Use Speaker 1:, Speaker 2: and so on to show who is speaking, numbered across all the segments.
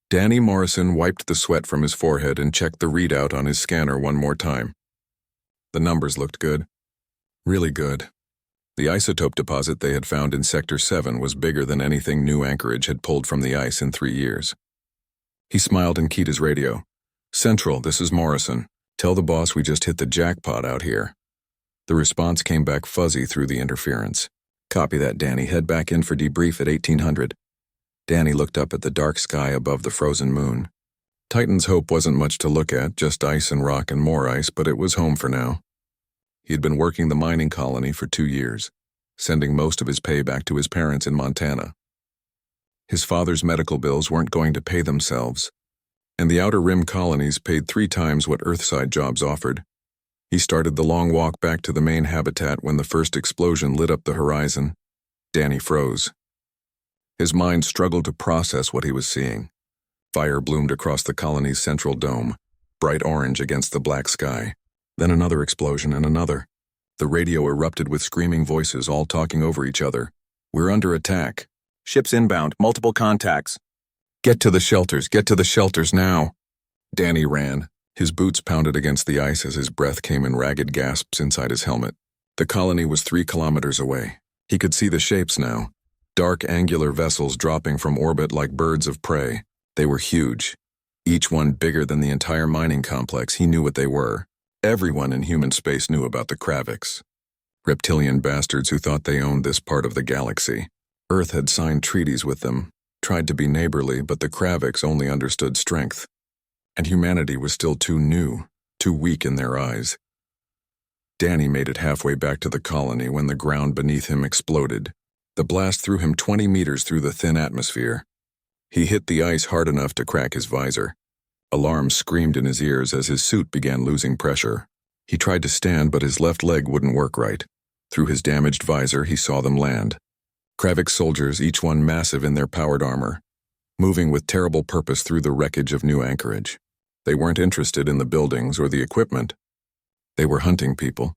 Speaker 1: Danny Morrison wiped the sweat from his forehead and checked the readout on his scanner one more time. The numbers looked good. Really good. The isotope deposit they had found in Sector 7 was bigger than anything New Anchorage had pulled from the ice in 3 years. He smiled and keyed his radio. "Central, this is Morrison. Tell the boss we just hit the jackpot out here." The response came back fuzzy through the interference. "Copy that, Danny. Head back in for debrief at 1800. Danny looked up at the dark sky above the frozen moon. Titan's Hope wasn't much to look at, just ice and rock and more ice, but it was home for now. He had been working the mining colony for 2 years, sending most of his pay back to his parents in Montana. His father's medical bills weren't going to pay themselves, and the Outer Rim colonies paid 3 times what Earthside jobs offered. He started the long walk back to the main habitat when the first explosion lit up the horizon. Danny froze. His mind struggled to process what he was seeing. Fire bloomed across the colony's central dome, bright orange against the black sky. Then another explosion and another. The radio erupted with screaming voices, all talking over each other. "We're under attack. Ships inbound, multiple contacts. Get to the shelters now." Danny ran. His boots pounded against the ice as his breath came in ragged gasps inside his helmet. The colony was 3 kilometers away. He could see the shapes now. Dark angular vessels dropping from orbit like birds of prey. They were huge. Each one bigger than the entire mining complex. He knew what they were. Everyone in human space knew about the Kraviks. Reptilian bastards who thought they owned this part of the galaxy. Earth had signed treaties with them, tried to be neighborly, but the Kraviks only understood strength. And humanity was still too new, too weak in their eyes. Danny made it halfway back to the colony when the ground beneath him exploded. The blast threw him 20 meters through the thin atmosphere. He hit the ice hard enough to crack his visor. Alarms screamed in his ears as his suit began losing pressure. He tried to stand, but his left leg wouldn't work right. Through his damaged visor, he saw them land. Kravik soldiers, each one massive in their powered armor, moving with terrible purpose through the wreckage of New Anchorage. They weren't interested in the buildings or the equipment. They were hunting people.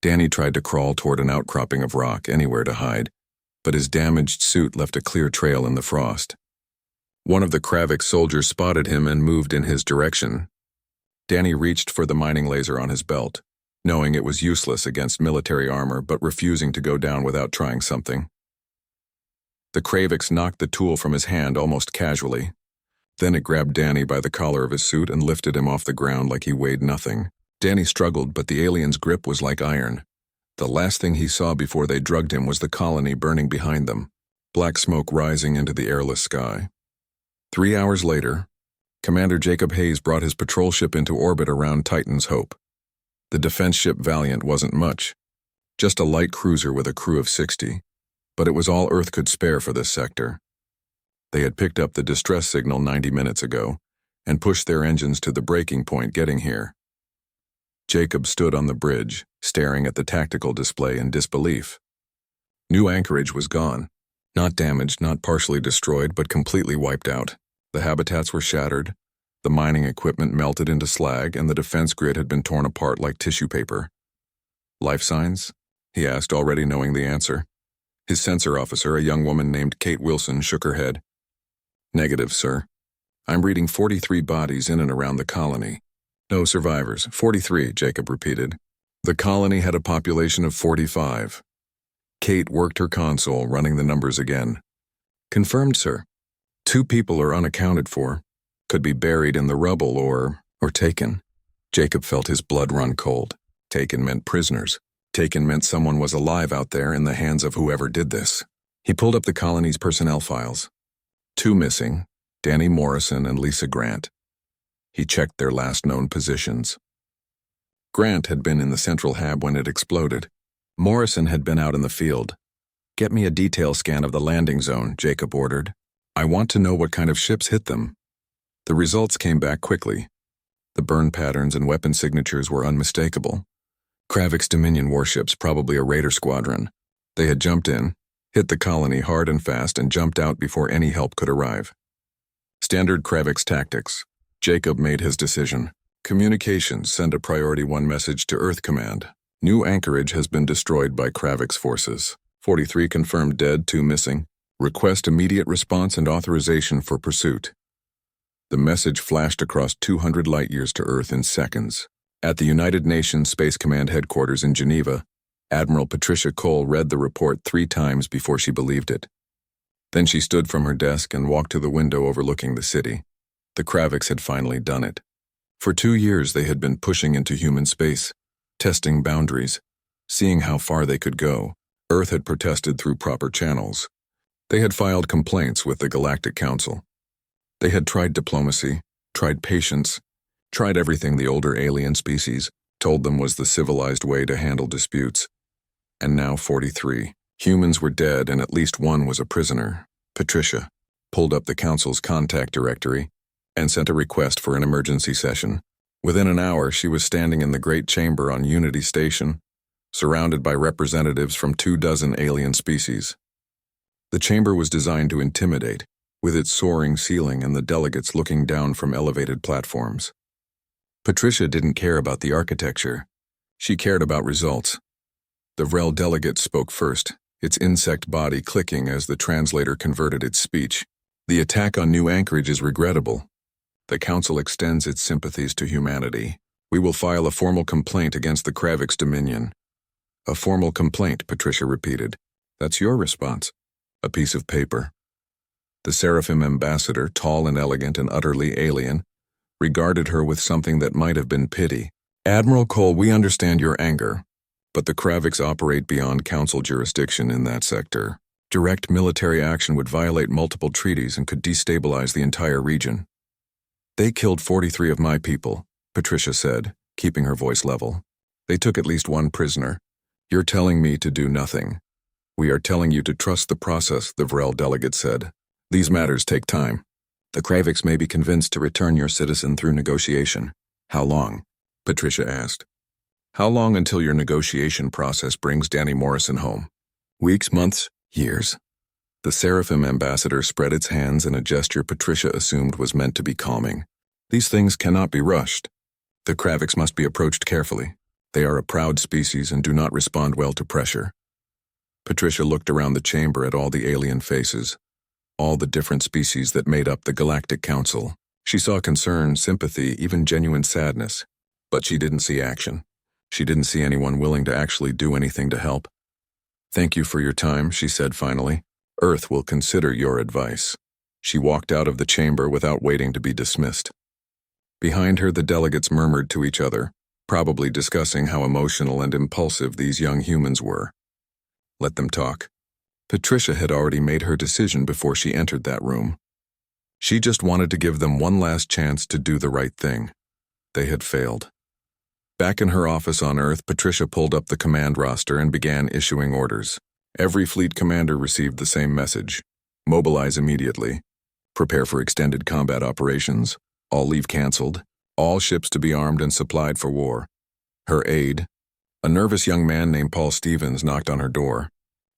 Speaker 1: Danny tried to crawl toward an outcropping of rock, anywhere to hide, but his damaged suit left a clear trail in the frost. One of the Kravik soldiers spotted him and moved in his direction. Danny reached for the mining laser on his belt, knowing it was useless against military armor but refusing to go down without trying something. The Kraviks knocked the tool from his hand almost casually. Then it grabbed Danny by the collar of his suit and lifted him off the ground like he weighed nothing. Danny struggled, but the alien's grip was like iron. The last thing he saw before they drugged him was the colony burning behind them, black smoke rising into the airless sky. 3 hours later, Commander Jacob Hayes brought his patrol ship into orbit around Titan's Hope. The defense ship Valiant wasn't much, just a light cruiser with a crew of 60, but it was all Earth could spare for this sector. They had picked up the distress signal 90 minutes ago and pushed their engines to the breaking point getting here. Jacob stood on the bridge, staring at the tactical display in disbelief. New Anchorage was gone. Not damaged, not partially destroyed, but completely wiped out. The habitats were shattered, the mining equipment melted into slag, and the defense grid had been torn apart like tissue paper. "Life signs?" he asked, already knowing the answer. His sensor officer, a young woman named Kate Wilson, shook her head. "Negative, sir. I'm reading 43 bodies in and around the colony. No survivors." 43, Jacob repeated. The colony had a population of 45. Kate worked her console, running the numbers again. "Confirmed, sir. 2 people are unaccounted for. Could be buried in the rubble or taken." Jacob felt his blood run cold. Taken meant prisoners. Taken meant someone was alive out there in the hands of whoever did this. He pulled up the colony's personnel files. 2 missing, Danny Morrison and Lisa Grant. He checked their last known positions. Grant had been in the central hab when it exploded. Morrison had been out in the field. "Get me a detail scan of the landing zone," Jacob ordered. "I want to know what kind of ships hit them." The results came back quickly. The burn patterns and weapon signatures were unmistakable. Kravik's Dominion warships, probably a raider squadron. They had jumped in, hit the colony hard and fast, and jumped out before any help could arrive. Standard Kravik's tactics. Jacob made his decision. Communications, send a Priority 1 message to Earth Command. New Anchorage has been destroyed by Kravik's forces. 43 confirmed dead, 2 missing. Request immediate response and authorization for pursuit. The message flashed across 200 light-years to Earth in seconds. At the United Nations Space Command headquarters in Geneva, Admiral Patricia Cole read the report 3 times before she believed it. Then she stood from her desk and walked to the window overlooking the city. The Kravix had finally done it. For 2 years they had been pushing into human space, testing boundaries, seeing how far they could go. Earth had protested through proper channels. They had filed complaints with the Galactic Council. They had tried diplomacy, tried patience, tried everything the older alien species told them was the civilized way to handle disputes. And now 43. Humans were dead and at least one was a prisoner. Patricia pulled up the Council's contact directory and sent a request for an emergency session. Within an hour, she was standing in the Great Chamber on Unity Station, surrounded by representatives from 24 alien species. The chamber was designed to intimidate, with its soaring ceiling and the delegates looking down from elevated platforms. Patricia didn't care about the architecture. She cared about results. The Vrel delegate spoke first, its insect body clicking as the translator converted its speech. The attack on New Anchorage is regrettable. The Council extends its sympathies to humanity. We will file a formal complaint against the Kravix Dominion. A formal complaint, Patricia repeated. That's your response. A piece of paper. The Seraphim ambassador, tall and elegant and utterly alien, regarded her with something that might have been pity. Admiral Cole, we understand your anger, but the Kravix operate beyond Council jurisdiction in that sector. Direct military action would violate multiple treaties and could destabilize the entire region. They killed 43 of my people, Patricia said, keeping her voice level. They took at least 1 prisoner. You're telling me to do nothing. We are telling you to trust the process, the Vrel delegate said. These matters take time. The Kravix may be convinced to return your citizen through negotiation. How long? Patricia asked. How long until your negotiation process brings Danny Morrison home? Weeks, months, years? The Seraphim ambassador spread its hands in a gesture Patricia assumed was meant to be calming. These things cannot be rushed. The Kravix must be approached carefully. They are a proud species and do not respond well to pressure. Patricia looked around the chamber at all the alien faces, all the different species that made up the Galactic Council. She saw concern, sympathy, even genuine sadness, but she didn't see action. She didn't see anyone willing to actually do anything to help. Thank you for your time, she said finally. Earth will consider your advice. She walked out of the chamber without waiting to be dismissed. Behind her, the delegates murmured to each other, probably discussing how emotional and impulsive these young humans were. Let them talk. Patricia had already made her decision before she entered that room. She just wanted to give them one last chance to do the right thing. They had failed. Back in her office on Earth, Patricia pulled up the command roster and began issuing orders. Every fleet commander received the same message. Mobilize immediately. Prepare for extended combat operations. All leave canceled. All ships to be armed and supplied for war. Her aide, a nervous young man named Paul Stevens, knocked on her door.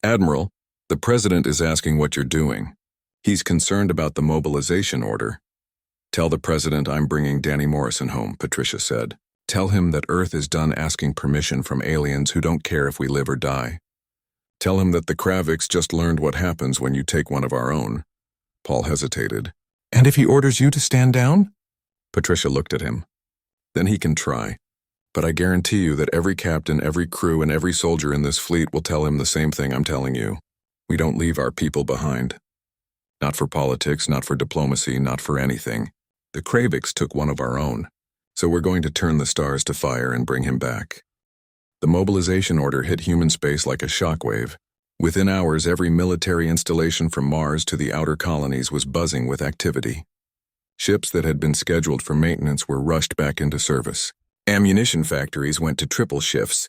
Speaker 1: Admiral, the President is asking what you're doing. He's concerned about the mobilization order. Tell the President I'm bringing Danny Morrison home, Patricia said. Tell him that Earth is done asking permission from aliens who don't care if we live or die. Tell him that the Kravix just learned what happens when you take one of our own. Paul hesitated. And if he orders you to stand down? Patricia looked at him. Then he can try. But I guarantee you that every captain, every crew, and every soldier in this fleet will tell him the same thing I'm telling you. We don't leave our people behind. Not for politics, not for diplomacy, not for anything. The Kravix took one of our own. So we're going to turn the stars to fire and bring him back. The mobilization order hit human space like a shockwave. Within hours, every military installation from Mars to the outer colonies was buzzing with activity. Ships that had been scheduled for maintenance were rushed back into service. Ammunition factories went to triple shifts.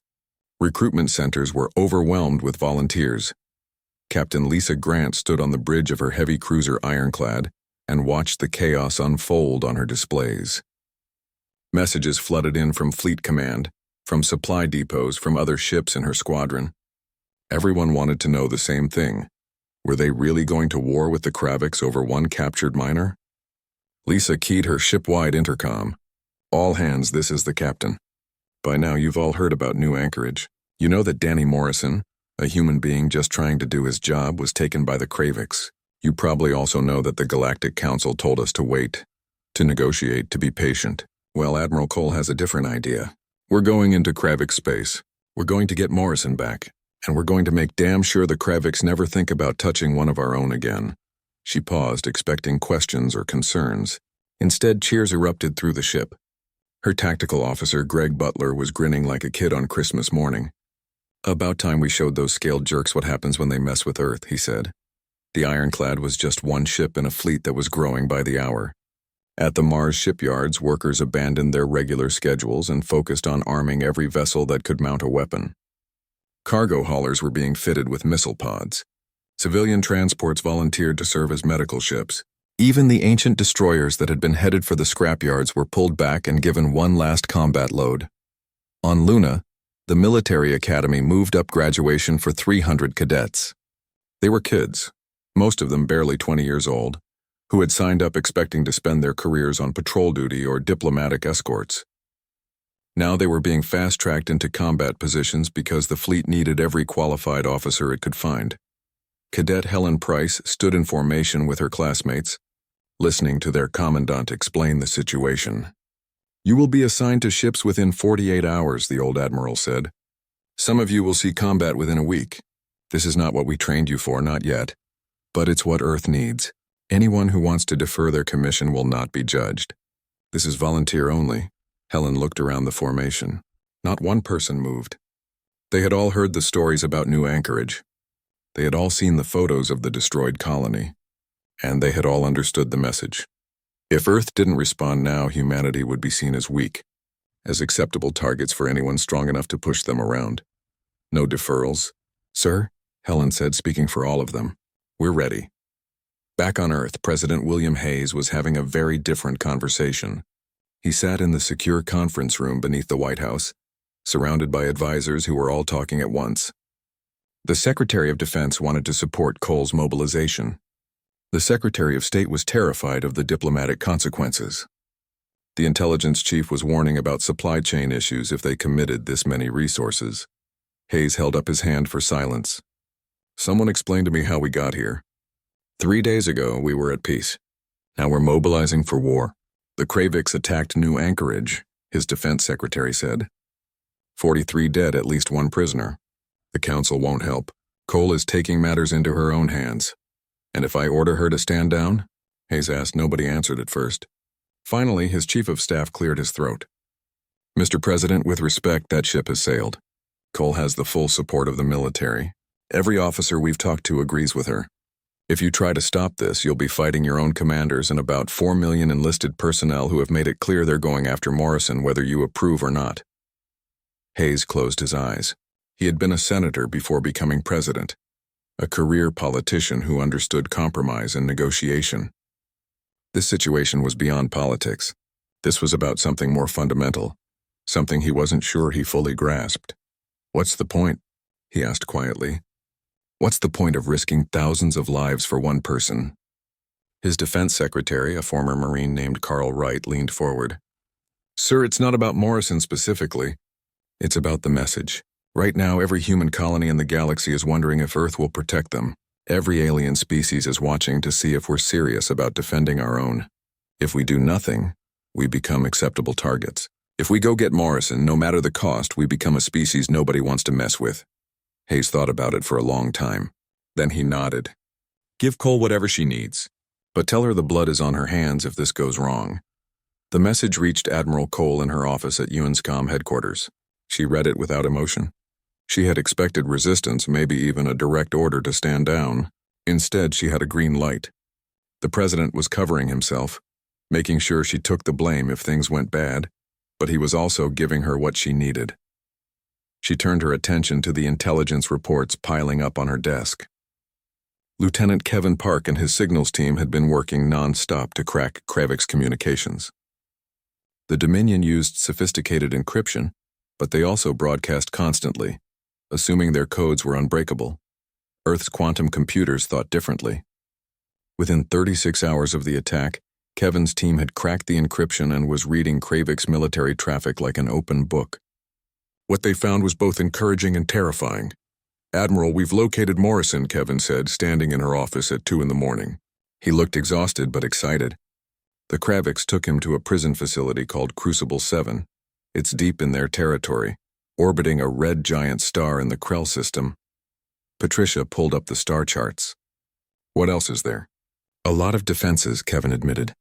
Speaker 1: Recruitment centers were overwhelmed with volunteers. Captain Lisa Grant stood on the bridge of her heavy cruiser Ironclad and watched the chaos unfold on her displays. Messages flooded in from Fleet Command, from supply depots, from other ships in her squadron. Everyone wanted to know the same thing. Were they really going to war with the Kravix over one captured miner? Lisa keyed her ship-wide intercom. All hands, this is the captain. By now you've all heard about New Anchorage. You know that Danny Morrison, a human being just trying to do his job, was taken by the Kravix. You probably also know that the Galactic Council told us to wait To negotiate, to be patient. Well, Admiral Cole has a different idea. We're going into Kravik space. We're going to get Morrison back. And we're going to make damn sure the Kraviks never think about touching one of our own again. She paused, expecting questions or concerns. Instead, cheers erupted through the ship. Her tactical officer, Greg Butler, was grinning like a kid on Christmas morning. About time we showed those scaled jerks what happens when they mess with Earth, he said. The Ironclad was just one ship in a fleet that was growing by the hour. At the Mars shipyards, workers abandoned their regular schedules and focused on arming every vessel that could mount a weapon. Cargo haulers were being fitted with missile pods. Civilian transports volunteered to serve as medical ships. Even the ancient destroyers that had been headed for the scrapyards were pulled back and given one last combat load. On Luna, the military academy moved up graduation for 300 cadets. They were kids, most of them barely 20 years old, who had signed up expecting to spend their careers on patrol duty or diplomatic escorts. Now they were being fast-tracked into combat positions because the fleet needed every qualified officer it could find. Cadet Helen Price stood in formation with her classmates, listening to their commandant explain the situation. "You will be assigned to ships within 48 hours, the old admiral said. "Some of you will see combat within a week. This is not what we trained you for, not yet. But it's what Earth needs. Anyone who wants to defer their commission will not be judged. This is volunteer only." Helen looked around the formation. Not one person moved. They had all heard the stories about New Anchorage. They had all seen the photos of the destroyed colony. And they had all understood the message. If Earth didn't respond now, humanity would be seen as weak, as acceptable targets for anyone strong enough to push them around. No deferrals. "Sir," Helen said, speaking for all of them, "we're ready." Back on Earth, President William Hayes was having a very different conversation. He sat in the secure conference room beneath the White House, surrounded by advisors who were all talking at once. The Secretary of Defense wanted to support Cole's mobilization. The Secretary of State was terrified of the diplomatic consequences. The intelligence chief was warning about supply chain issues if they committed this many resources. Hayes held up his hand for silence. "Someone explain to me how we got here. 3 days ago, we were at peace. Now we're mobilizing for war. The Kraviks attacked New Anchorage," his defense secretary said. 43 dead, at least one prisoner. The council won't help. Cole is taking matters into her own hands. "And if I order her to stand down?" Hayes asked. Nobody answered at first. Finally, his chief of staff cleared his throat. "Mr. President, with respect, that ship has sailed. Cole has the full support of the military. Every officer we've talked to agrees with her. If you try to stop this, you'll be fighting your own commanders and about 4 million enlisted personnel who have made it clear they're going after Morrison whether you approve or not." Hayes closed his eyes. He had been a senator before becoming president, a career politician who understood compromise and negotiation. This situation was beyond politics. This was about something more fundamental, something he wasn't sure he fully grasped. "What's the point?" he asked quietly. "What's the point of risking thousands of lives for one person?" His defense secretary, a former Marine named Carl Wright, leaned forward. "Sir, it's not about Morrison specifically. It's about the message. Right now, every human colony in the galaxy is wondering if Earth will protect them. Every alien species is watching to see if we're serious about defending our own. If we do nothing, we become acceptable targets. If we go get Morrison, no matter the cost, we become a species nobody wants to mess with." Hayes thought about it for a long time. Then he nodded. "Give Cole whatever she needs, but tell her the blood is on her hands if this goes wrong." The message reached Admiral Cole in her office at UNSCOM headquarters. She read it without emotion. She had expected resistance, maybe even a direct order to stand down. Instead, she had a green light. The president was covering himself, making sure she took the blame if things went bad, but he was also giving her what she needed. She turned her attention to the intelligence reports piling up on her desk. Lieutenant Kevin Park and his signals team had been working non-stop to crack Kravik's communications. The Dominion used sophisticated encryption, but they also broadcast constantly, assuming their codes were unbreakable. Earth's quantum computers thought differently. Within 36 hours of the attack, Kevin's team had cracked the encryption and was reading Kravik's military traffic like an open book. What they found was both encouraging and terrifying. "Admiral, we've located Morrison," Kevin said, standing in her office at 2 in the morning. He looked exhausted but excited. The Kraviks took him to a prison facility called Crucible 7. It's deep in their territory, orbiting a red giant star in the Krell system. Patricia pulled up the star charts. What else is there? A lot of defenses, Kevin admitted.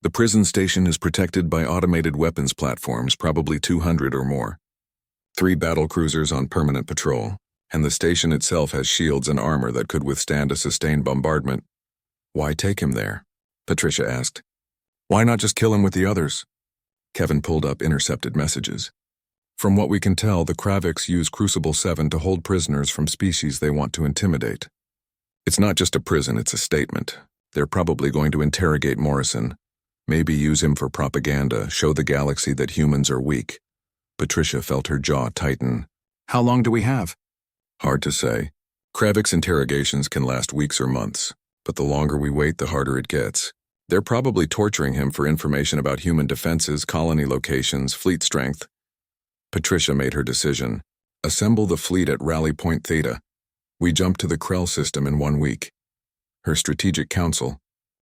Speaker 1: The prison station is protected by automated weapons platforms, probably 200 or more. 3 battle cruisers on permanent patrol, and the station itself has shields and armor that could withstand a sustained bombardment. Why take him there? Patricia asked. Why not just kill him with the others? Kevin pulled up intercepted messages. From what we can tell, the Kraviks use Crucible 7 to hold prisoners from species they want to intimidate. It's not just a prison, it's a statement. They're probably going to interrogate Morrison, maybe use him for propaganda, show the galaxy that humans are weak. Patricia felt her jaw tighten. How long do we have? Hard to say. Kravik's interrogations can last weeks or months, but the longer we wait, the harder it gets. They're probably torturing him for information about human defenses, colony locations, fleet strength. Patricia made her decision. Assemble the fleet at Rally Point Theta. We jump to the Krell system in 1 week. Her strategic council,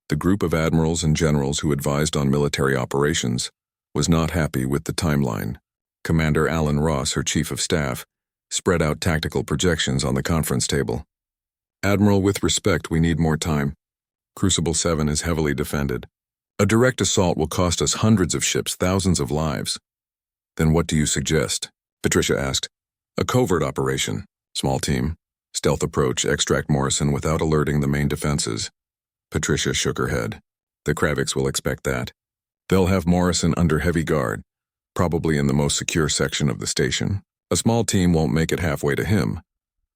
Speaker 1: the group of admirals and generals who advised on military operations, was not happy with the timeline. Commander Alan Ross, her chief of staff, spread out tactical projections on the conference table. Admiral, with respect, we need more time. Crucible 7 is heavily defended. A direct assault will cost us hundreds of ships, thousands of lives. Then what do you suggest? Patricia asked. A covert operation. Small team. Stealth approach, extract Morrison without alerting the main defenses. Patricia shook her head. The Kraviks will expect that. They'll have Morrison under heavy guard, probably in the most secure section of the station. A small team won't make it halfway to him.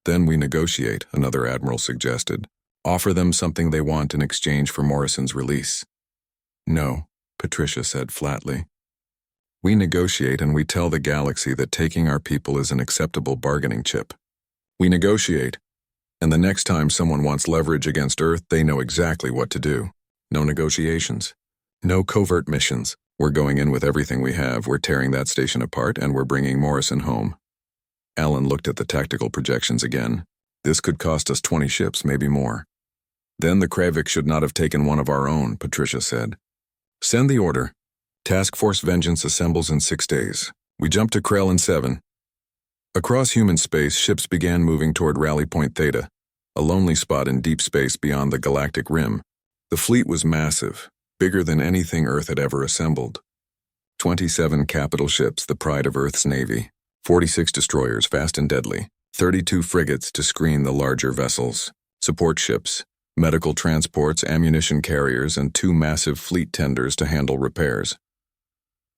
Speaker 1: Then we negotiate, another admiral suggested. Offer them something they want in exchange for Morrison's release. No, Patricia said flatly. We negotiate and we tell the galaxy that taking our people is an acceptable bargaining chip. We negotiate, and the next time someone wants leverage against Earth, they know exactly what to do. No negotiations. No covert missions. We're going in with everything we have, we're tearing that station apart, and we're bringing Morrison home. Alan looked at the tactical projections again. This could cost us 20 ships, maybe more. Then the Kraviks should not have taken one of our own, Patricia said. Send the order. Task Force Vengeance assembles in 6 days. We jump to Krell in 7. Across human space, ships began moving toward Rally Point Theta, a lonely spot in deep space beyond the galactic rim. The fleet was massive, bigger than anything Earth had ever assembled. 27 capital ships, the pride of Earth's navy, 46 destroyers, fast and deadly, 32 frigates to screen the larger vessels, support ships, medical transports, ammunition carriers, and 2 massive fleet tenders to handle repairs.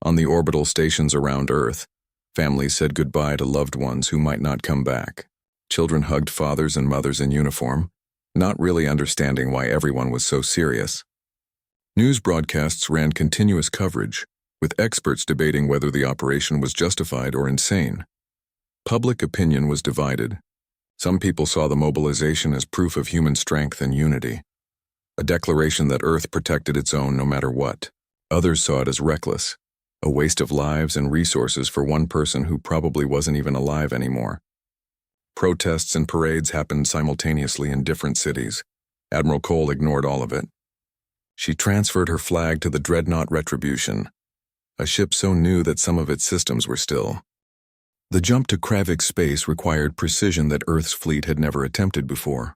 Speaker 1: On the orbital stations around Earth, families said goodbye to loved ones who might not come back. Children hugged fathers and mothers in uniform, not really understanding why everyone was so serious. News broadcasts ran continuous coverage, with experts debating whether the operation was justified or insane. Public opinion was divided. Some people saw the mobilization as proof of human strength and unity, a declaration that Earth protected its own no matter what. Others saw it as reckless, a waste of lives and resources for one person who probably wasn't even alive anymore. Protests and parades happened simultaneously in different cities. Admiral Cole ignored all of it. She transferred her flag to the dreadnought Retribution, a ship so new that some of its systems were still. The jump to Kravik space required precision that Earth's fleet had never attempted before.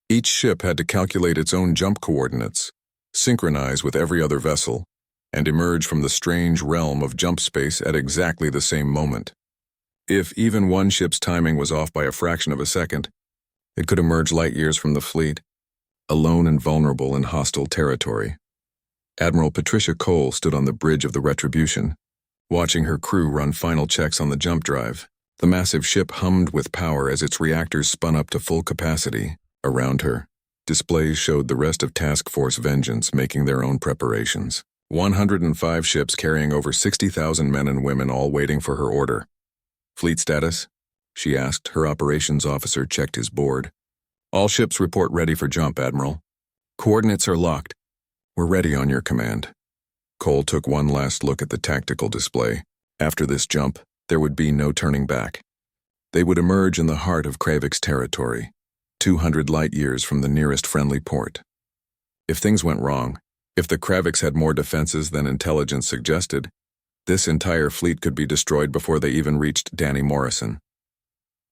Speaker 1: Each ship had to calculate its own jump coordinates, synchronize with every other vessel, and emerge from the strange realm of jump space at exactly the same moment. If even one ship's timing was off by a fraction of a second, it could emerge light years from the fleet, alone and vulnerable in hostile territory. Admiral Patricia Cole stood on the bridge of the Retribution, watching her crew run final checks on the jump drive. The massive ship hummed with power as its reactors spun up to full capacity. Around her, displays showed the rest of Task Force Vengeance making their own preparations. 105 ships carrying over 60,000 men and women, all waiting for her order. Fleet status? She asked. Her operations officer checked his board. All ships report ready for jump, Admiral. Coordinates are locked. We're ready on your command. Cole took one last look at the tactical display. After this jump, there would be no turning back. They would emerge in the heart of Kravik's territory, 200 light years from the nearest friendly port. If things went wrong, If the Kravix had more defenses than intelligence suggested, this entire fleet could be destroyed before they even reached Danny Morrison.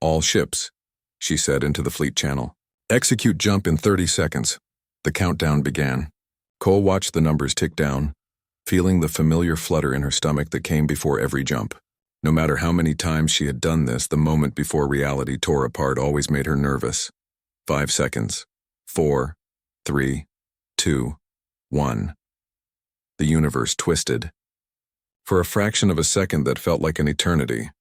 Speaker 1: "All ships," she said into the fleet channel. "Execute jump in 30 seconds. The countdown began. Cole watched the numbers tick down, feeling the familiar flutter in her stomach that came before every jump. No matter how many times she had done this, the moment before reality tore apart always made her nervous. 5 seconds. 4, 3, 2, 1. The universe twisted. For a fraction of a second that felt like an eternity,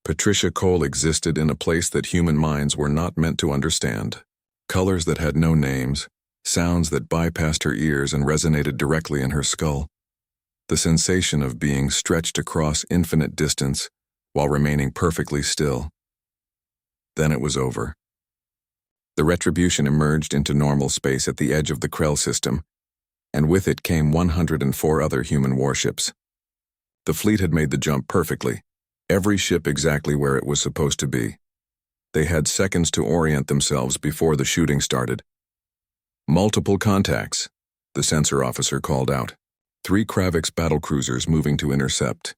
Speaker 1: Patricia Cole existed in a place that human minds were not meant to understand. Colors that had no names, sounds that bypassed her ears and resonated directly in her skull. The sensation of being stretched across infinite distance while remaining perfectly still. Then it was over. The Retribution emerged into normal space at the edge of the Krell system, and with it came 104 other human warships. The fleet had made the jump perfectly, every ship exactly where it was supposed to be. They had seconds to orient themselves before the shooting started. "Multiple contacts," the sensor officer called out. 3 Kravix battlecruisers moving to intercept.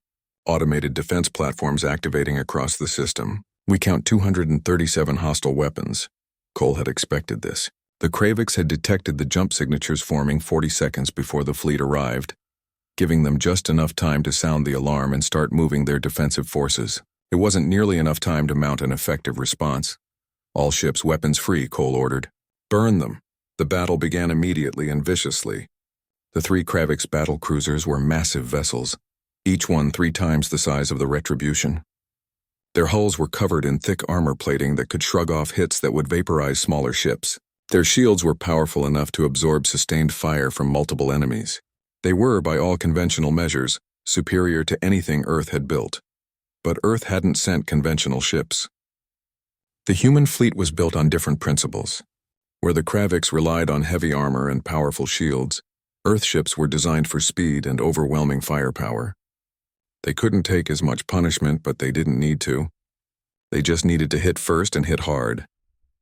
Speaker 1: Automated defense platforms activating across the system. "We count 237 hostile weapons." Cole had expected this. The Kravix had detected the jump signatures forming 40 seconds before the fleet arrived, giving them just enough time to sound the alarm and start moving their defensive forces. It wasn't nearly enough time to mount an effective response. "All ships weapons free," Cole ordered. "Burn them." The battle began immediately and viciously. The 3 Kravix battle cruisers were massive vessels, each one 3 times the size of the Retribution. Their hulls were covered in thick armor plating that could shrug off hits that would vaporize smaller ships. Their shields were powerful enough to absorb sustained fire from multiple enemies. They were, by all conventional measures, superior to anything Earth had built. But Earth hadn't sent conventional ships. The human fleet was built on different principles. Where the Kravix relied on heavy armor and powerful shields, Earth ships were designed for speed and overwhelming firepower. They couldn't take as much punishment, but they didn't need to. They just needed to hit first and hit hard.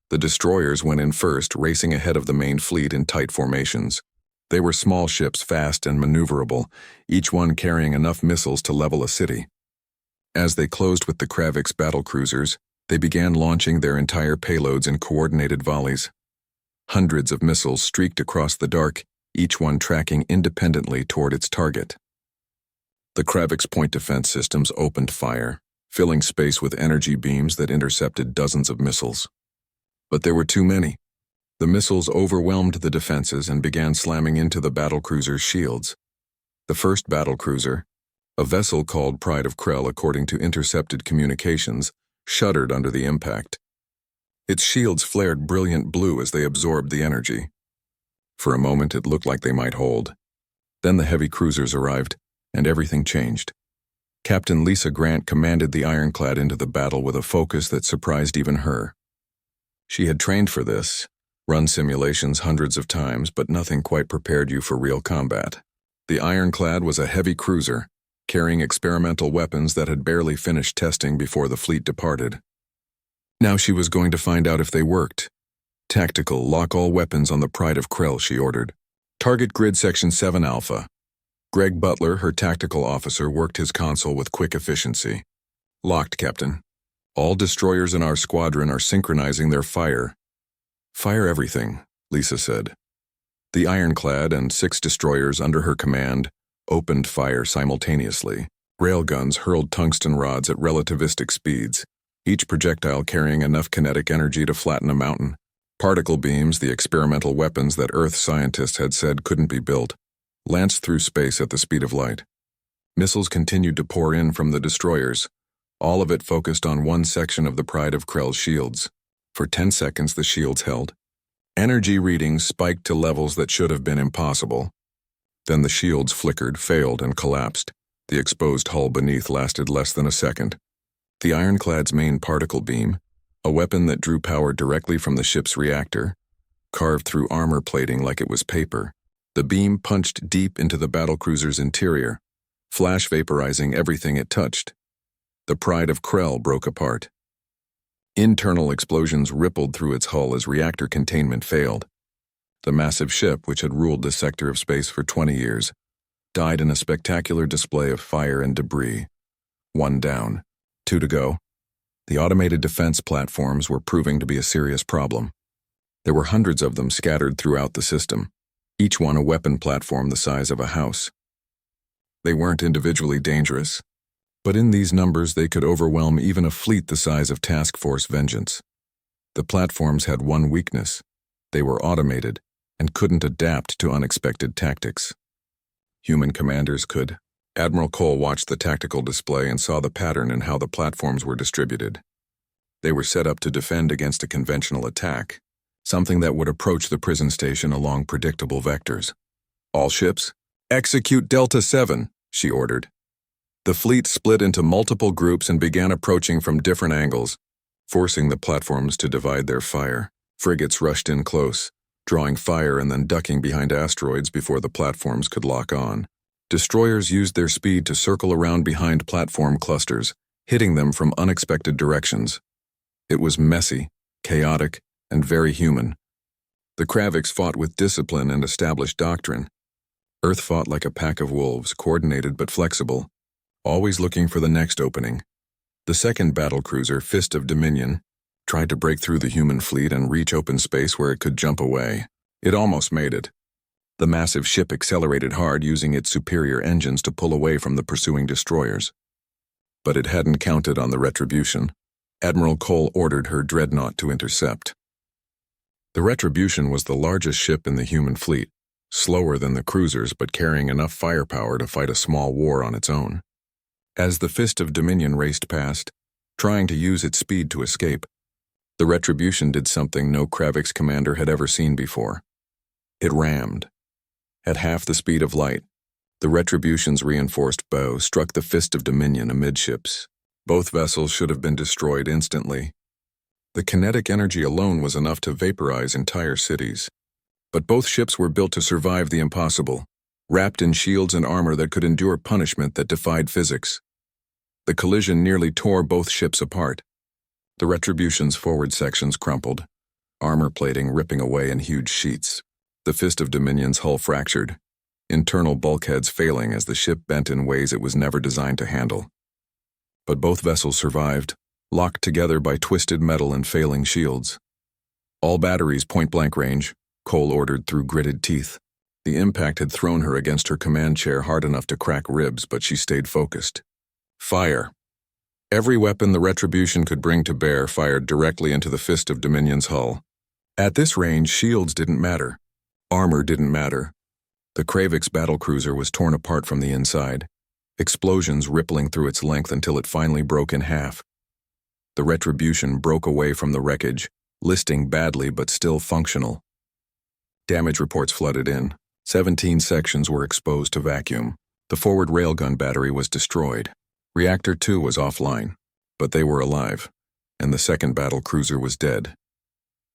Speaker 1: The destroyers went in first, racing ahead of the main fleet in tight formations. They were small ships, fast and maneuverable, each one carrying enough missiles to level a city. As they closed with the Kravix battlecruisers, they began launching their entire payloads in coordinated volleys. Hundreds of missiles streaked across the dark, each one tracking independently toward its target. The Kravix point defense systems opened fire, filling space with energy beams that intercepted dozens of missiles. But there were too many. The missiles overwhelmed the defenses and began slamming into the battlecruiser's shields. The first battlecruiser, a vessel called Pride of Krell according to intercepted communications, shuddered under the impact. Its shields flared brilliant blue as they absorbed the energy. For a moment it looked like they might hold. Then the heavy cruisers arrived, and everything changed. Captain Lisa Grant commanded the ironclad into the battle with a focus that surprised even her. She had trained for this, run simulations hundreds of times, but nothing quite prepared you for real combat. The ironclad was a heavy cruiser, carrying experimental weapons that had barely finished testing before the fleet departed. Now she was going to find out if they worked. "Tactical, lock all weapons on the Pride of Krell," she ordered. "Target grid section 7 Alpha." Greg Butler, her tactical officer, worked his console with quick efficiency. "Locked, Captain. All destroyers in our squadron are synchronizing their fire." "Fire everything," Lisa said. The ironclad and 6 destroyers under her command opened fire simultaneously. Railguns hurled tungsten rods at relativistic speeds, each projectile carrying enough kinetic energy to flatten a mountain. Particle beams, the experimental weapons that Earth scientists had said couldn't be built, lanced through space at the speed of light. Missiles continued to pour in from the destroyers, all of it focused on one section of the Pride of Krell's shields. For 10 seconds the shields held. Energy readings spiked to levels that should have been impossible. Then the shields flickered, failed, and collapsed. The exposed hull beneath lasted less than a second. The ironclad's main particle beam, a weapon that drew power directly from the ship's reactor, carved through armor plating like it was paper. The beam punched deep into the battlecruiser's interior, flash vaporizing everything it touched. The Pride of Krell broke apart. Internal explosions rippled through its hull as reactor containment failed. The massive ship, which had ruled this sector of space for 20 years, died in a spectacular display of fire and debris. 1 down, 2 to go. The automated defense platforms were proving to be a serious problem. There were hundreds of them scattered throughout the system, each one a weapon platform the size of a house. They weren't individually dangerous, but in these numbers they could overwhelm even a fleet the size of Task Force Vengeance. The platforms had one weakness: they were automated and couldn't adapt to unexpected tactics. Human commanders could. Admiral Cole watched the tactical display and saw the pattern in how the platforms were distributed. They were set up to defend against a conventional attack, something that would approach the prison station along predictable vectors. All ships, execute Delta 7, she ordered. The fleet split into multiple groups and began approaching from different angles, forcing the platforms to divide their fire. Frigates rushed in close, drawing fire and then ducking behind asteroids before the platforms could lock on. Destroyers used their speed to circle around behind platform clusters, hitting them from unexpected directions. It was messy, chaotic, and very human. The Kravix fought with discipline and established doctrine. Earth fought like a pack of wolves, coordinated but flexible, always looking for the next opening. The second battlecruiser, Fist of Dominion, tried to break through the human fleet and reach open space where it could jump away. It almost made it. The massive ship accelerated hard, using its superior engines to pull away from the pursuing destroyers. But it hadn't counted on the retribution. Admiral Cole ordered her dreadnought to intercept. The Retribution was the largest ship in the human fleet, slower than the cruisers but carrying enough firepower to fight a small war on its own. As the Fist of Dominion raced past, trying to use its speed to escape, the Retribution did something no Kravix commander had ever seen before. It rammed. At half the speed of light, the Retribution's reinforced bow struck the Fist of Dominion amidships. Both vessels should have been destroyed instantly. The kinetic energy alone was enough to vaporize entire cities. But both ships were built to survive the impossible, wrapped in shields and armor that could endure punishment that defied physics. The collision nearly tore both ships apart. The Retribution's forward sections crumpled, armor plating ripping away in huge sheets. The Fist of Dominion's hull fractured, internal bulkheads failing as the ship bent in ways it was never designed to handle. But both vessels survived, locked together by twisted metal and failing shields. All batteries point-blank range, Cole ordered through gritted teeth. The impact had thrown her against her command chair hard enough to crack ribs, but she stayed focused. Fire. Every weapon the Retribution could bring to bear fired directly into the Fist of Dominion's hull. At this range, shields didn't matter. Armor didn't matter. The Kravix battlecruiser was torn apart from the inside, explosions rippling through its length until it finally broke in half. The Retribution broke away from the wreckage, listing badly but still functional. Damage reports flooded in. 17 sections were exposed to vacuum. The forward railgun battery was destroyed. Reactor 2 was offline, but they were alive, and the second battlecruiser was dead.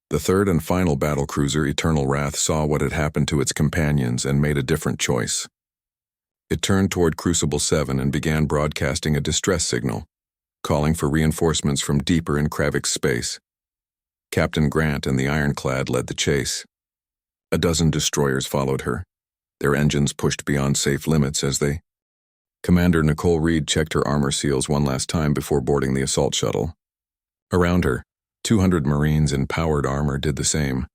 Speaker 1: The third and final battlecruiser, Eternal Wrath, saw what had happened to its companions and made a different choice. It turned toward Crucible 7 and began broadcasting a distress signal, calling for reinforcements from deeper in Kravix space. Captain Grant and the Ironclad led the chase. A dozen destroyers followed her, their engines pushed beyond safe limits as they... Commander Nicole Reed checked her armor seals one last time before boarding the assault shuttle. Around her, 200 Marines in powered armor did the same,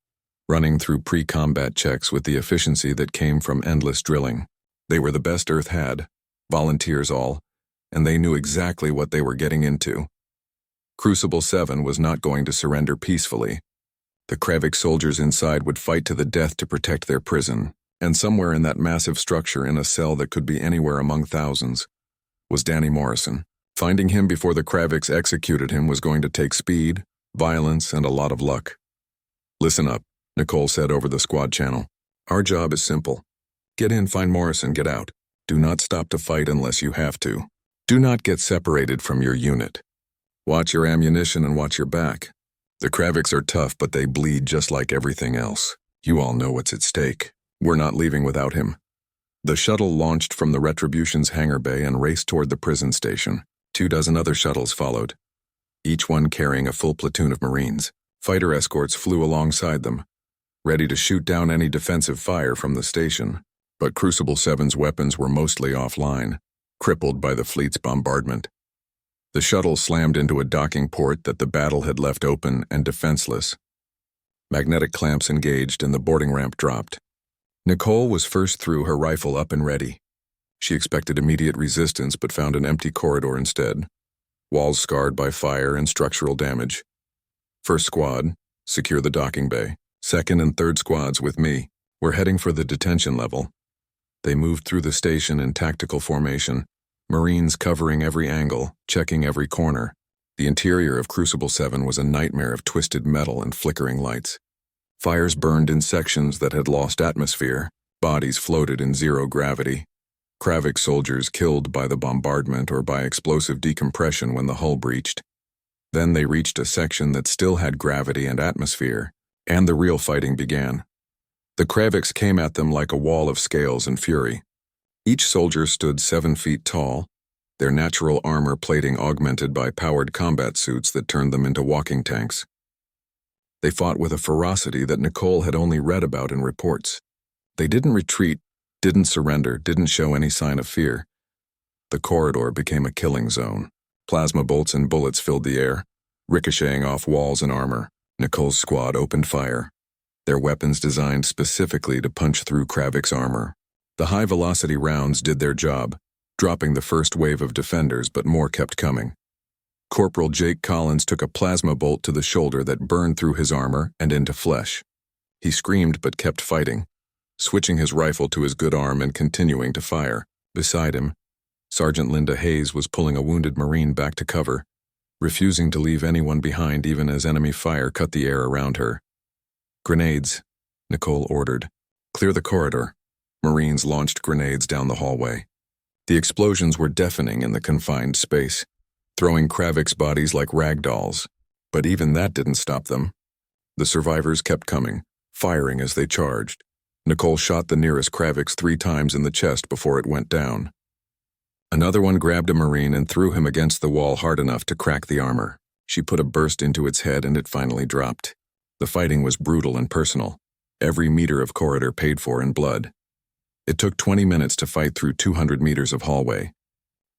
Speaker 1: running through pre-combat checks with the efficiency that came from endless drilling. They were the best Earth had, volunteers all, and they knew exactly what they were getting into. Crucible 7 was not going to surrender peacefully. The Kravix soldiers inside would fight to the death to protect their prison, and somewhere in that massive structure, in a cell that could be anywhere among thousands, was Danny Morrison. Finding him before the Kravix executed him was going to take speed, violence, and a lot of luck. "Listen up," Nicole said over the squad channel. "Our job is simple. Get in, find Morrison, get out. Do not stop to fight unless you have to. Do not get separated from your unit. Watch your ammunition and watch your back. The Kravix are tough, but they bleed just like everything else. You all know what's at stake. We're not leaving without him." The shuttle launched from the Retribution's hangar bay and raced toward the prison station. 24 other shuttles followed, each one carrying a full platoon of Marines. Fighter escorts flew alongside them, ready to shoot down any defensive fire from the station. But Crucible 7's weapons were mostly offline, crippled by the fleet's bombardment. The shuttle slammed into a docking port that the battle had left open and defenseless. Magnetic clamps engaged and the boarding ramp dropped. Nicole was first through, her rifle up and ready. She expected immediate resistance but found an empty corridor instead, walls scarred by fire and structural damage. First squad, secure the docking bay. Second and third squads with me. We're heading for the detention level. They moved through the station in tactical formation, Marines covering every angle, checking every corner. The interior of Crucible 7 was a nightmare of twisted metal and flickering lights. Fires burned in sections that had lost atmosphere, bodies floated in zero gravity. Kravik soldiers killed by the bombardment or by explosive decompression when the hull breached. Then they reached a section that still had gravity and atmosphere, and the real fighting began. The Kraviks came at them like a wall of scales and fury. Each soldier stood 7 feet tall, their natural armor plating augmented by powered combat suits that turned them into walking tanks. They fought with a ferocity that Nicole had only read about in reports. They didn't retreat, didn't surrender, didn't show any sign of fear. The corridor became a killing zone. Plasma bolts and bullets filled the air, ricocheting off walls and armor. Nicole's squad opened fire, their weapons designed specifically to punch through Kravik's armor. The high-velocity rounds did their job, dropping the first wave of defenders, but more kept coming. Corporal Jake Collins took a plasma bolt to the shoulder that burned through his armor and into flesh. He screamed but kept fighting, switching his rifle to his good arm and continuing to fire. Beside him, Sergeant Linda Hayes was pulling a wounded Marine back to cover, refusing to leave anyone behind even as enemy fire cut the air around her. "Grenades," Nicole ordered. "Clear the corridor." Marines launched grenades down the hallway. The explosions were deafening in the confined space, throwing Kravik's bodies like rag dolls. But even that didn't stop them. The survivors kept coming, firing as they charged. Nicole shot the nearest Kraviks 3 times in the chest before it went down. Another one grabbed a Marine and threw him against the wall hard enough to crack the armor. She put a burst into its head and it finally dropped. The fighting was brutal and personal, every meter of corridor paid for in blood. It took 20 minutes to fight through 200 meters of hallway.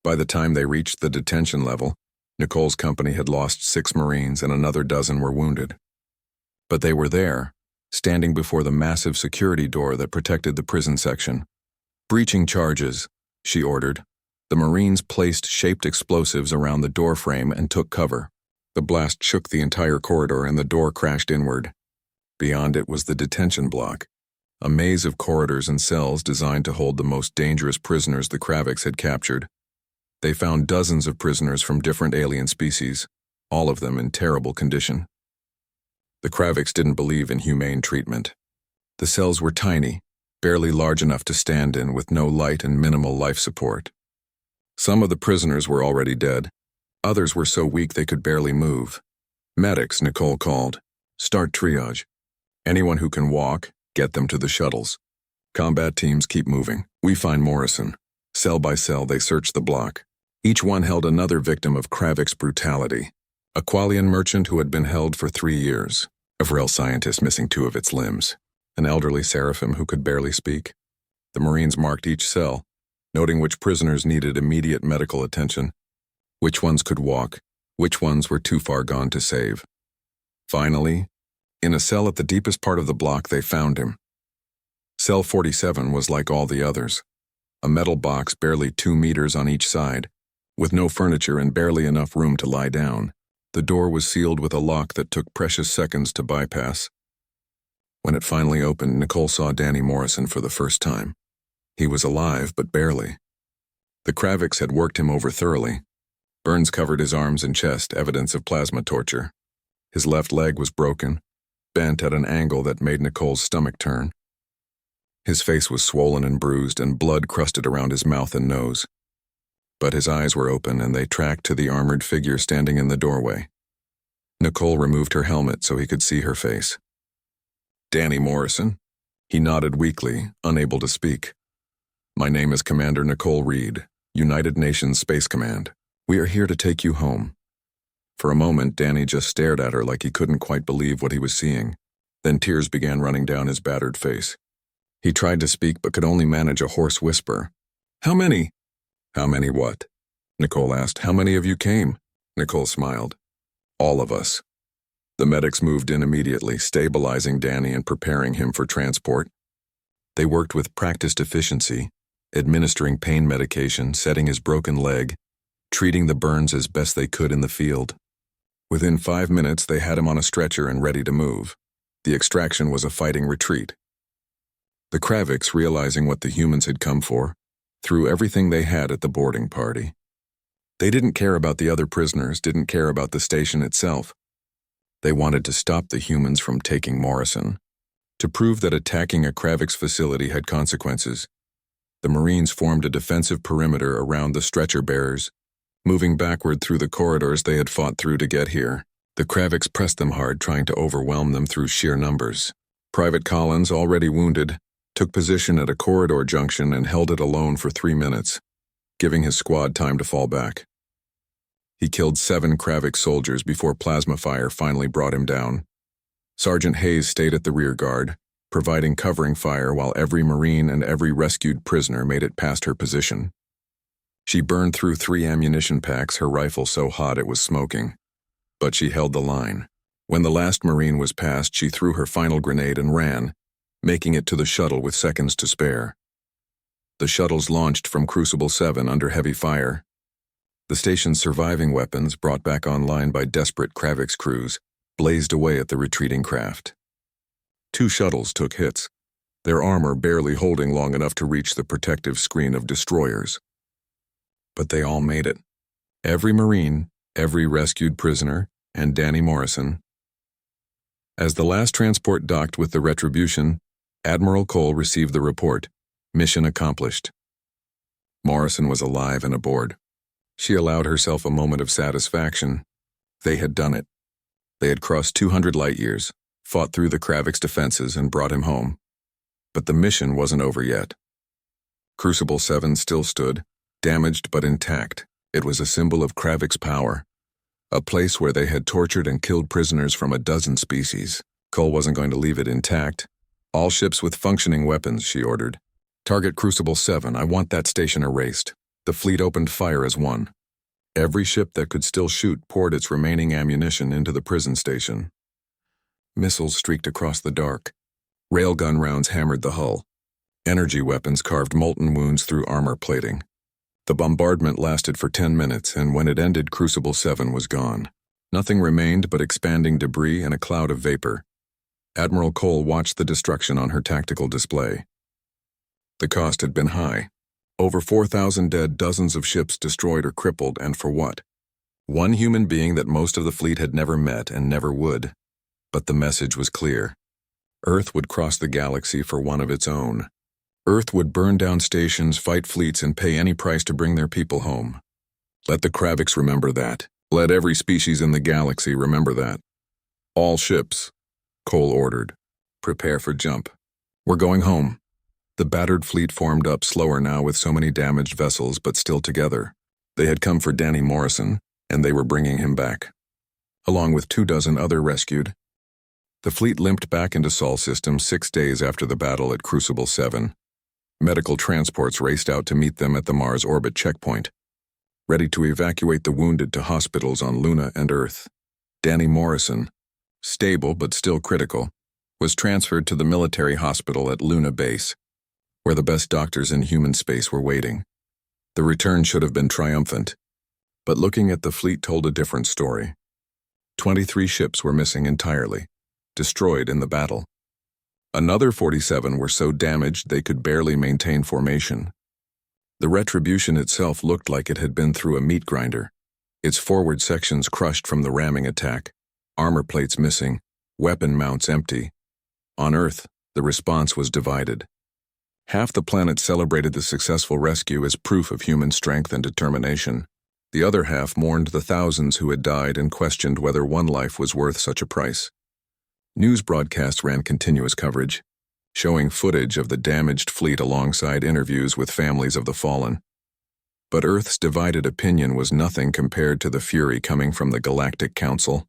Speaker 1: By the time they reached the detention level, Nicole's company had lost 6 Marines and another dozen were wounded. But they were there, standing before the massive security door that protected the prison section. "Breaching charges," she ordered. The Marines placed shaped explosives around the door frame and took cover. The blast shook the entire corridor and the door crashed inward. Beyond it was the detention block, a maze of corridors and cells designed to hold the most dangerous prisoners the Kraviks had captured. They found dozens of prisoners from different alien species, all of them in terrible condition. The Kraviks didn't believe in humane treatment. The cells were tiny, barely large enough to stand in with no light and minimal life support. Some of the prisoners were already dead. Others were so weak they could barely move. "Medics," Nicole called. "Start triage. Anyone who can walk, get them to the shuttles. Combat teams keep moving. We find Morrison." Cell by cell, they searched the block. Each one held another victim of Kravik's brutality. A Qualian merchant who had been held for 3 years. A Vrel scientist missing 2 of its limbs. An elderly Seraphim who could barely speak. The Marines marked each cell, noting which prisoners needed immediate medical attention, which ones could walk, which ones were too far gone to save. Finally, in a cell at the deepest part of the block, they found him. Cell 47 was like all the others. A metal box barely 2 meters on each side, with no furniture and barely enough room to lie down. The door was sealed with a lock that took precious seconds to bypass. When it finally opened, Nicole saw Danny Morrison for the first time. He was alive, but barely. The Kraviks had worked him over thoroughly. Burns covered his arms and chest, evidence of plasma torture. His left leg was broken, bent at an angle that made Nicole's stomach turn. His face was swollen and bruised, and blood crusted around his mouth and nose. But his eyes were open, and they tracked to the armored figure standing in the doorway. Nicole removed her helmet so he could see her face. "Danny Morrison?" He nodded weakly, unable to speak. "My name is Commander Nicole Reed, United Nations Space Command. We are here to take you home." For a moment, Danny just stared at her like he couldn't quite believe what he was seeing. Then tears began running down his battered face. He tried to speak but could only manage a hoarse whisper. "How many?" "How many what?" Nicole asked. "How many of you came?" Nicole smiled. "All of us." The medics moved in immediately, stabilizing Danny and preparing him for transport. They worked with practiced efficiency, administering pain medication, setting his broken leg, treating the burns as best they could in the field. Within 5 minutes, they had him on a stretcher and ready to move. The extraction was a fighting retreat. The Kravix, realizing what the humans had come for, threw everything they had at the boarding party. They didn't care about the other prisoners, didn't care about the station itself. They wanted to stop the humans from taking Morrison. To prove that attacking a Kravix facility had consequences, the Marines formed a defensive perimeter around the stretcher bearers, moving backward through the corridors they had fought through to get here. The Kravix pressed them hard, trying to overwhelm them through sheer numbers. Private Collins, already wounded, took position at a corridor junction and held it alone for 3 minutes, giving his squad time to fall back. He killed 7 Kravix soldiers before plasma fire finally brought him down. Sergeant Hayes stayed at the rear guard, providing covering fire while every Marine and every rescued prisoner made it past her position. She burned through 3 ammunition packs, her rifle so hot it was smoking. But she held the line. When the last Marine was past, she threw her final grenade and ran, making it to the shuttle with seconds to spare. The shuttles launched from Crucible 7 under heavy fire. The station's surviving weapons, brought back online by desperate Kravix crews, blazed away at the retreating craft. 2 shuttles took hits, their armor barely holding long enough to reach the protective screen of destroyers. But they all made it. Every Marine, every rescued prisoner, and Danny Morrison. As the last transport docked with the Retribution, Admiral Cole received the report. Mission accomplished. Morrison was alive and aboard. She allowed herself a moment of satisfaction. They had done it. They had crossed 200 light-years, fought through the Kravix defenses, and brought him home. But the mission wasn't over yet. Crucible 7 still stood, damaged but intact. It was a symbol of Kravix power, a place where they had tortured and killed prisoners from a dozen species. Cole wasn't going to leave it intact. "All ships with functioning weapons," she ordered. "Target Crucible 7, I want that station erased." The fleet opened fire as one. Every ship that could still shoot poured its remaining ammunition into the prison station. Missiles streaked across the dark. Railgun rounds hammered the hull. Energy weapons carved molten wounds through armor plating. The bombardment lasted for 10 minutes, and when it ended, Crucible 7 was gone. Nothing remained but expanding debris and a cloud of vapor. Admiral Cole watched the destruction on her tactical display. The cost had been high. Over 4,000 dead, dozens of ships destroyed or crippled, and for what? One human being that most of the fleet had never met and never would. But the message was clear. Earth would cross the galaxy for one of its own. Earth would burn down stations, fight fleets, and pay any price to bring their people home. Let the Kravix remember that. Let every species in the galaxy remember that. "All ships," Cole ordered. "Prepare for jump. We're going home." The battered fleet formed up, slower now with so many damaged vessels, but still together. They had come for Danny Morrison, and they were bringing him back, along with 24 other rescued. The fleet limped back into Sol System 6 days after the battle at Crucible 7. Medical transports raced out to meet them at the Mars orbit checkpoint, ready to evacuate the wounded to hospitals on Luna and Earth. Danny Morrison, stable but still critical, was transferred to the military hospital at Luna Base, where the best doctors in human space were waiting. The return should have been triumphant, but looking at the fleet told a different story. 23 ships were missing entirely, destroyed in the battle. Another 47 were so damaged they could barely maintain formation. The Retribution itself looked like it had been through a meat grinder, its forward sections crushed from the ramming attack, armor plates missing, weapon mounts empty. On Earth, the response was divided. Half the planet celebrated the successful rescue as proof of human strength and determination. The other half mourned the thousands who had died and questioned whether one life was worth such a price. News broadcasts ran continuous coverage, showing footage of the damaged fleet alongside interviews with families of the fallen. But Earth's divided opinion was nothing compared to the fury coming from the Galactic Council.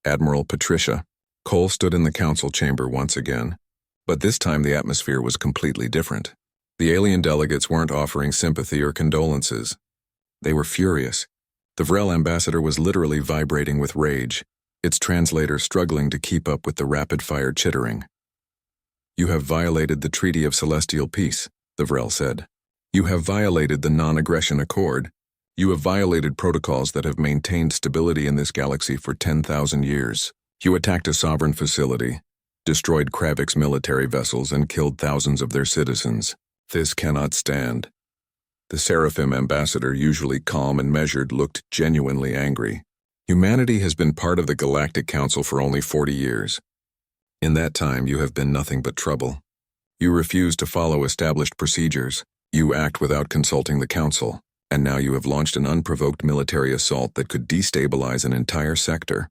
Speaker 1: Admiral Patricia, Cole stood in the council chamber once again, but this time the atmosphere was completely different. The alien delegates weren't offering sympathy or condolences. They were furious. The Vrel ambassador was literally vibrating with rage, its translator struggling to keep up with the rapid-fire chittering. "You have violated the Treaty of Celestial Peace," the Vrel said. "You have violated the Non-Aggression Accord. You have violated protocols that have maintained stability in this galaxy for 10,000 years. You attacked a sovereign facility, destroyed Kravik's military vessels, and killed thousands of their citizens. This cannot stand." The Seraphim ambassador, usually calm and measured, looked genuinely angry. "Humanity has been part of the Galactic Council for only 40 years. In that time, you have been nothing but trouble. You refuse to follow established procedures. You act without consulting the Council, and now you have launched an unprovoked military assault that could destabilize an entire sector."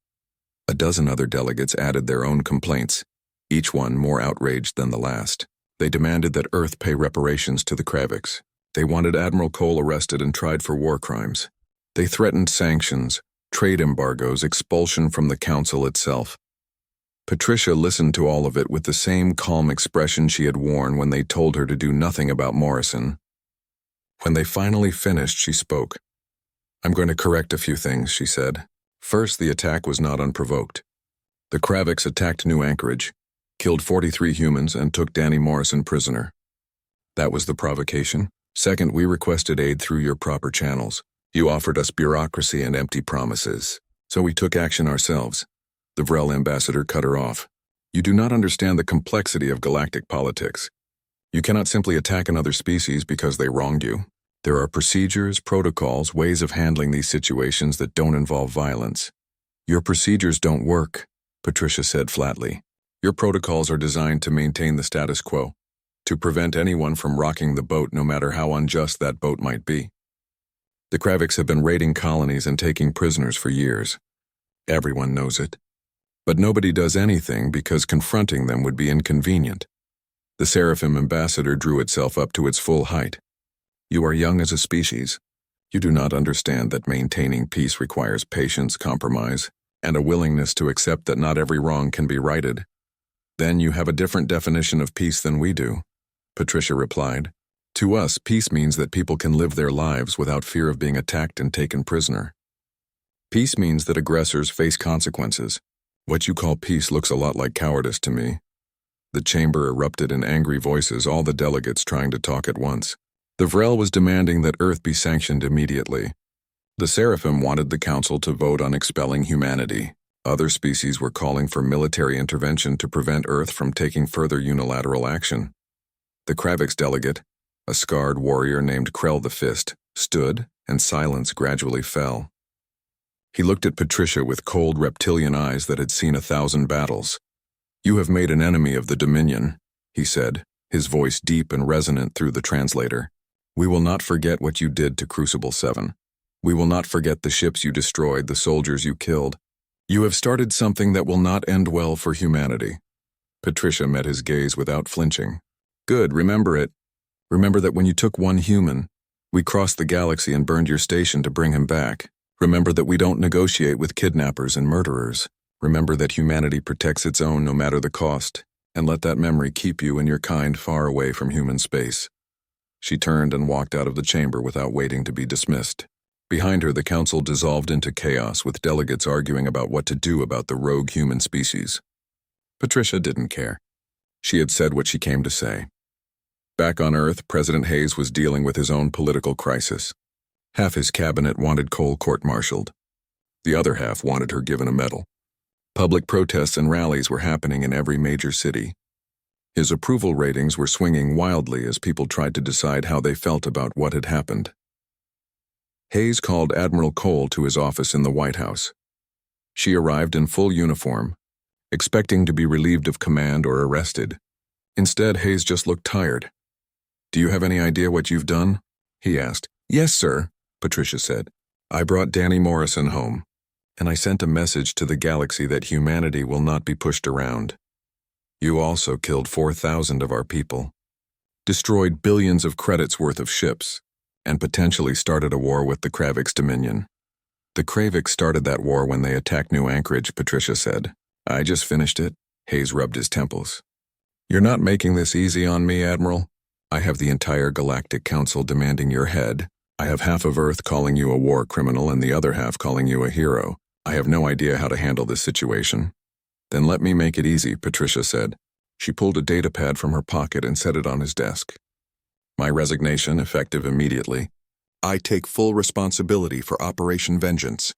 Speaker 1: A dozen other delegates added their own complaints, each one more outraged than the last. They demanded that Earth pay reparations to the Kraviks. They wanted Admiral Cole arrested and tried for war crimes. They threatened sanctions, trade embargoes, expulsion from the Council itself. Patricia listened to all of it with the same calm expression she had worn when they told her to do nothing about Morrison. When they finally finished, she spoke. "I'm going to correct a few things," she said. "First, the attack was not unprovoked. The Kraviks attacked New Anchorage, killed 43 humans, and took Danny Morrison prisoner. That was the provocation. Second, we requested aid through your proper channels. You offered us bureaucracy and empty promises, so we took action ourselves." The Vrel ambassador cut her off. "You do not understand the complexity of galactic politics. You cannot simply attack another species because they wronged you. There are procedures, protocols, ways of handling these situations that don't involve violence." "Your procedures don't work," Patricia said flatly. "Your protocols are designed to maintain the status quo, to prevent anyone from rocking the boat no matter how unjust that boat might be. The Kraviks have been raiding colonies and taking prisoners for years. Everyone knows it. But nobody does anything because confronting them would be inconvenient." The Seraphim ambassador drew itself up to its full height. "You are young as a species. You do not understand that maintaining peace requires patience, compromise, and a willingness to accept that not every wrong can be righted. Then you have a different definition of peace than we do," Patricia replied. "To us, peace means that people can live their lives without fear of being attacked and taken prisoner. Peace means that aggressors face consequences. What you call peace looks a lot like cowardice to me." The chamber erupted in angry voices, all the delegates trying to talk at once. The Vrel was demanding that Earth be sanctioned immediately. The Seraphim wanted the Council to vote on expelling humanity. Other species were calling for military intervention to prevent Earth from taking further unilateral action. The Kravik's delegate, a scarred warrior named Krell the Fist, stood, and silence gradually fell. He looked at Patricia with cold reptilian eyes that had seen 1,000 battles. "You have made an enemy of the Dominion," he said, his voice deep and resonant through the translator. "We will not forget what you did to Crucible 7. We will not forget the ships you destroyed, the soldiers you killed. You have started something that will not end well for humanity." Patricia met his gaze without flinching. "Good, remember it. Remember that when you took one human, we crossed the galaxy and burned your station to bring him back. Remember that we don't negotiate with kidnappers and murderers. Remember that humanity protects its own no matter the cost, and let that memory keep you and your kind far away from human space." She turned and walked out of the chamber without waiting to be dismissed. Behind her, the council dissolved into chaos, with delegates arguing about what to do about the rogue human species. Patricia didn't care. She had said what she came to say. Back on Earth, President Hayes was dealing with his own political crisis. Half his cabinet wanted Cole court-martialed. The other half wanted her given a medal. Public protests and rallies were happening in every major city. His approval ratings were swinging wildly as people tried to decide how they felt about what had happened. Hayes called Admiral Cole to his office in the White House. She arrived in full uniform, expecting to be relieved of command or arrested. Instead, Hayes just looked tired. "Do you have any idea what you've done?" he asked. "Yes, sir," Patricia said. "I brought Danny Morrison home, and I sent a message to the galaxy that humanity will not be pushed around. You also killed 4,000 of our people, destroyed billions of credits worth of ships, and potentially started a war with the Kravik's Dominion. The Kraviks started that war when they attacked New Anchorage," Patricia said. I just finished it. Hayes rubbed his temples. You're not making this easy on me, Admiral. I have the entire Galactic Council demanding your head. I have half of Earth calling you a war criminal and the other half calling you a hero. I have no idea how to handle this situation. Then let me make it easy, Patricia said. She pulled a datapad from her pocket and set it on his desk. My resignation, effective immediately. I take full responsibility for Operation Vengeance.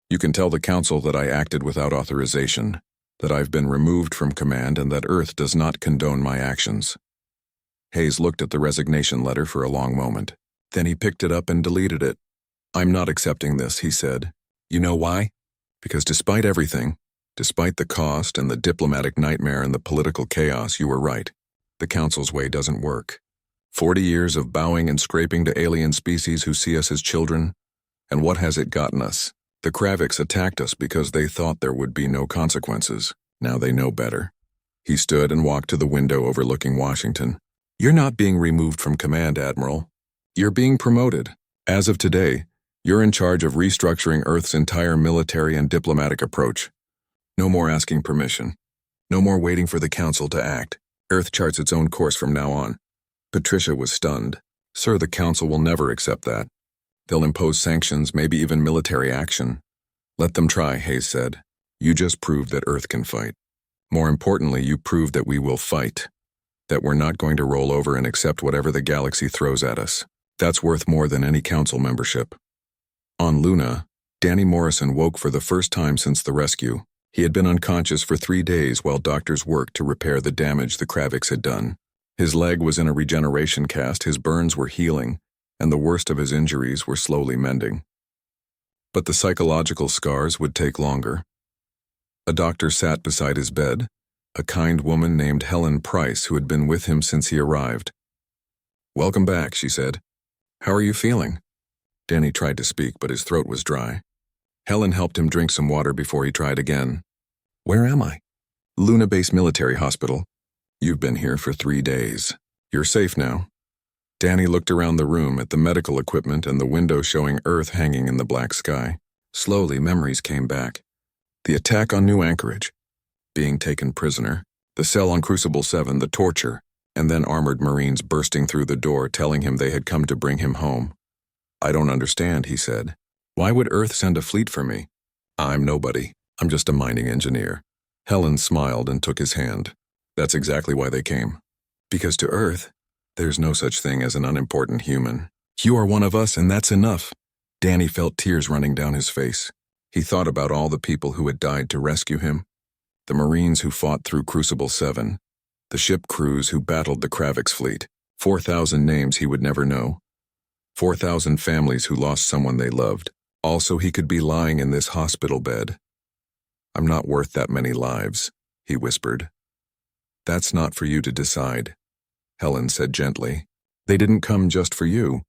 Speaker 1: You can tell the Council that I acted without authorization, that I've been removed from command and that Earth does not condone my actions. Hayes looked at the resignation letter for a long moment. Then he picked it up and deleted it. I'm not accepting this, he said. You know why? Because despite everything, despite the cost and the diplomatic nightmare and the political chaos, you were right. The Council's way doesn't work. 40 years of bowing and scraping to alien species who see us as children. And what has it gotten us? The Kravix attacked us because they thought there would be no consequences. Now they know better. He stood and walked to the window overlooking Washington. You're not being removed from command, Admiral. You're being promoted. As of today, you're in charge of restructuring Earth's entire military and diplomatic approach. No more asking permission. No more waiting for the Council to act. Earth charts its own course from now on. Patricia was stunned. Sir, the Council will never accept that. They'll impose sanctions, maybe even military action. Let them try, Hayes said. You just proved that Earth can fight. More importantly, you proved that we will fight. That we're not going to roll over and accept whatever the galaxy throws at us. That's worth more than any Council membership. On Luna, Danny Morrison woke for the first time since the rescue. He had been unconscious for 3 days while doctors worked to repair the damage the Kravix had done. His leg was in a regeneration cast, his burns were healing, and the worst of his injuries were slowly mending. But the psychological scars would take longer. A doctor sat beside his bed, a kind woman named Helen Price who had been with him since he arrived. Welcome back, she said. How are you feeling? Danny tried to speak, but his throat was dry. Helen helped him drink some water before he tried again. Where am I? Luna Base Military Hospital. You've been here for 3 days. You're safe now. Danny looked around the room at the medical equipment and the window showing Earth hanging in the black sky. Slowly, memories came back. The attack on New Anchorage, being taken prisoner, the cell on Crucible 7, the torture, and then armored Marines bursting through the door telling him they had come to bring him home. I don't understand, he said. Why would Earth send a fleet for me? I'm nobody. I'm just a mining engineer. Helen smiled and took his hand. That's exactly why they came. Because to Earth, there's no such thing as an unimportant human. You are one of us, and that's enough. Danny felt tears running down his face. He thought about all the people who had died to rescue him. The Marines who fought through Crucible 7. The ship crews who battled the Kravix fleet. 4,000 names he would never know. 4,000 families who lost someone they loved. Also, he could be lying in this hospital bed. I'm not worth that many lives, he whispered. That's not for you to decide, Helen said gently. They didn't come just for you.